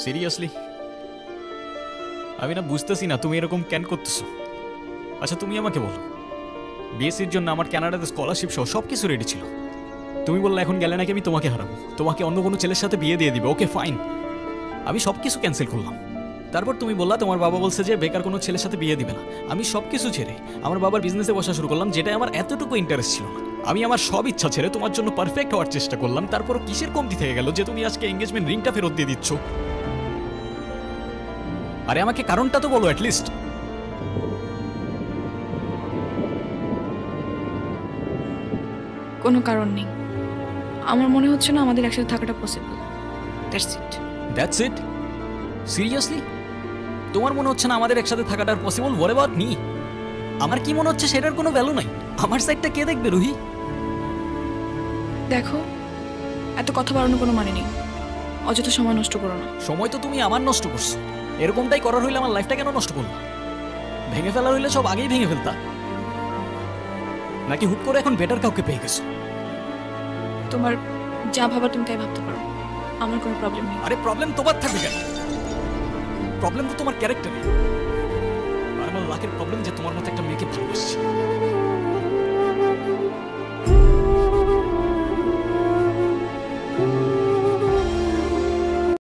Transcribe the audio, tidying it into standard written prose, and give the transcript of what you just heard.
Seriously আমি না বুঝতেছি না তুমি এরকম কেন করতেছো। আচ্ছা তুমি আমাকে বলো, বিএসসির জন্য আমার কানাডাতে স্কলারশিপ সহ সব কিছু রেডি ছিল। তুমি বললে এখন গেলে নাকি আমি তোমাকে হারাবো, তোমাকে অন্য কোনো ছেলের সাথে বিয়ে দিয়ে দিবে। ওকে ফাইন, আমি সব কিছু ক্যান্সেল করলাম। তারপর তুমি বললা তোমার বাবা বলছে যে বেকার কোনো ছেলের সাথে বিয়ে দিবে না। আমি সব কিছু ছেড়ে আমার বাবার বিজনেসে বসা শুরু করলাম, যেটা আমার এতটুকু ইন্টারেস্ট ছিল না। আমি আমার সব ইচ্ছা ছেড়ে তোমার জন্য পারফেক্ট হওয়ার চেষ্টা করলাম। তারপর কিসের কমতি থেকে গেল যে তুমি আজকে এঙ্গেজমেন্ট রিংটা ফেরত দিয়ে দিচ্ছ? আরে আমাকে কারণটা তো বলো অ্যাটলিস্ট। কোনো কারণ নেই, আমার মনে হচ্ছে না আমাদের একসাথে থাকাটা possible. That's it. That's it? Seriously তোমার মনে হচ্ছে না আমাদের একসাথে থাকাটা পসিবল? What about me? আমার কি মনে হচ্ছে সেটার কোনো ভ্যালু নাই? আমার সাইডটা কে দেখবে রুহি? দেখো, এত কথা বাড়ানোর কোনো মানে নেই, অযথা সময় নষ্ট করো না। সময় তো তুমি আমার নষ্ট করছো। এরকমটাই করার হইলে আমার লাইফটা কেন নষ্ট করলো? ভেঙে ফেলার হইলে সব আগেই ভেঙে ফেলতা, নাকি হুট করে এখন বেটার কাউকে পেয়ে গেছো? তোমার যা ভাবার তুমি তাই ভাবতে পারো, আমার কোনো প্রবলেম নেই। আরে প্রবলেম তোমার থাকবে কেন? প্রবলেম তো তোমার ক্যারেক্টারে। আর আমার লাখের প্রবলেম যে তোমার মতো একটা মেয়েকে ভালোবাসছি।